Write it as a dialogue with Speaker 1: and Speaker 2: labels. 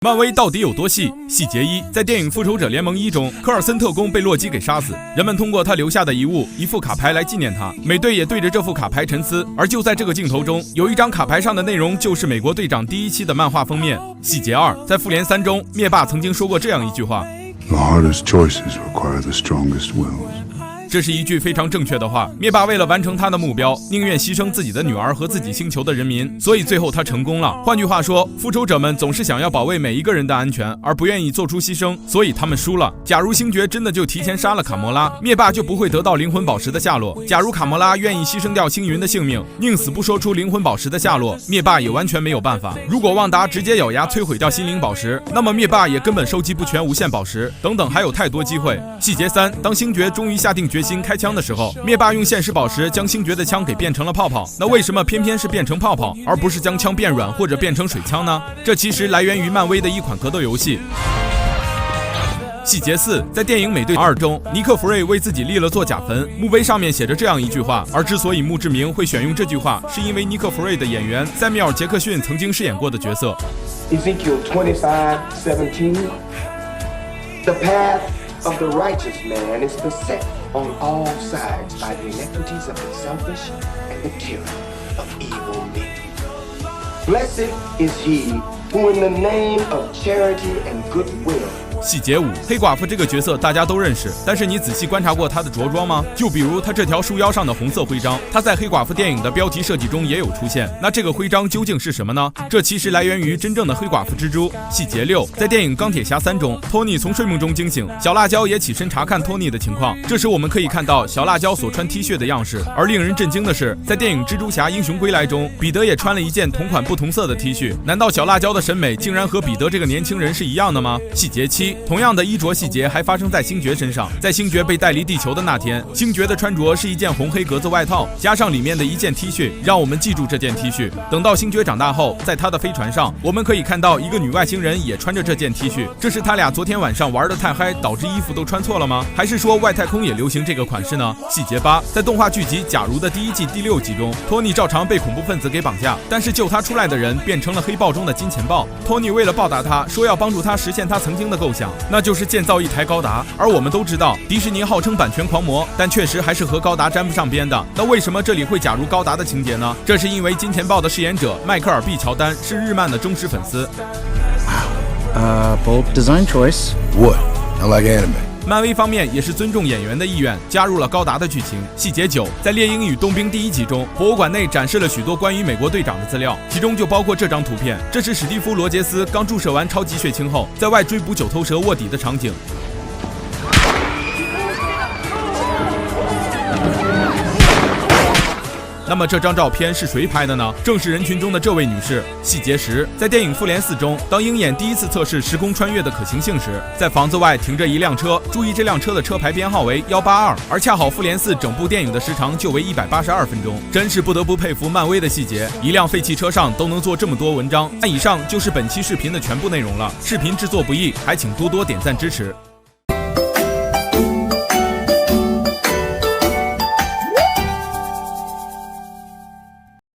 Speaker 1: 漫威到底有多细？细节一，在电影《复仇者联盟1》中，科尔森特工被洛基给杀死，人们通过他留下的遗物一副卡牌来纪念他，美队也对着这副卡牌沉思。而就在这个镜头中，有一张卡牌上的内容就是美国队长第1期的漫画封面。细节二，在复联3中，灭霸曾经说过这样一句话
Speaker 2: ：The hardest choices require the strongest wills。
Speaker 1: 这是一句非常正确的话。灭霸为了完成他的目标，宁愿牺牲自己的女儿和自己星球的人民，所以最后他成功了。换句话说，复仇者们总是想要保卫每一个人的安全，而不愿意做出牺牲，所以他们输了。假如星爵真的就提前杀了卡魔拉，灭霸就不会得到灵魂宝石的下落。假如卡魔拉愿意牺牲掉星云的性命，宁死不说出灵魂宝石的下落，灭霸也完全没有办法。如果旺达直接咬牙摧毁掉心灵宝石，那么灭霸也根本收集不全无限宝石，等等，还有太多机会。细节三，当星爵终于下定决心开枪的时候，灭霸用现实宝石将星爵的枪给变成了泡泡，那为什么偏偏是变成泡泡，而不是将枪变软或者变成水枪呢？这其实来源于漫威的一款格斗游戏。细节4，在电影《美队2》中，尼克·弗瑞为自己立了座假坟，墓碑上面写着这样一句话。而之所以墓志铭会选用这句话，是因为尼克·弗瑞的演员塞缪尔·杰克逊曾经饰演过的角色。
Speaker 3: Ezekiel 25:17 The path of the righteous man is beset on all sides by the iniquities of the selfish and the tyranny of evil men. Blessed is he who in the name of charity and goodwill。
Speaker 1: 细节5，黑寡妇这个角色大家都认识，但是你仔细观察过她的着装吗？就比如她这条束腰上的红色徽章，她在黑寡妇电影的标题设计中也有出现。那这个徽章究竟是什么呢？这其实来源于真正的黑寡妇蜘蛛。细节6，在电影《钢铁侠3》中，托尼从睡梦中惊醒，小辣椒也起身查看托尼的情况。这时我们可以看到小辣椒所穿 T 恤的样式。而令人震惊的是，在电影《蜘蛛侠：英雄归来》中，彼得也穿了一件同款不同色的 T 恤。难道小辣椒的审美竟然和彼得这个年轻人是一样的吗？细节7，同样的衣着细节还发生在星爵身上。在星爵被带离地球的那天，星爵的穿着是一件红黑格子外套，加上里面的一件 T 恤，让我们记住这件 T 恤。等到星爵长大后，在他的飞船上，我们可以看到一个女外星人也穿着这件 T 恤。这是他俩昨天晚上玩得太嗨，导致衣服都穿错了吗？还是说外太空也流行这个款式呢？细节8，在动画剧集《假如》的第1季第6集中，托尼照常被恐怖分子给绑架，但是救他出来的人变成了黑豹中的金钱豹。托尼为了报答他，说要帮助他实现他曾经的构想，那就是建造一台高达。而我们都知道，迪士尼号称版权狂魔，但确实还是和高达沾不上边的。那为什么这里会假如高达的情节呢？这是因为金钱豹的饰演者迈克尔 ·B. 乔丹是日漫的忠实粉丝。
Speaker 4: Bold design choice.
Speaker 2: What? I like anime.
Speaker 1: 漫威方面也是尊重演员的意愿，加入了高达的剧情。细节9，在《猎鹰与冬兵》第1集中，博物馆内展示了许多关于美国队长的资料，其中就包括这张图片。这是史蒂夫·罗杰斯刚注射完超级血清后，在外追捕9头蛇卧底的场景。那么这张照片是谁拍的呢？正是人群中的这位女士。细节10，在电影《复联4》中，当鹰眼第1次测试时空穿越的可行性时，在房子外停着一辆车，注意这辆车的车牌编号为182，而恰好《复联4》整部电影的时长就为182分钟，真是不得不佩服漫威的细节，一辆废弃车上都能做这么多文章。那以上就是本期视频的全部内容了，视频制作不易，还请多多点赞支持。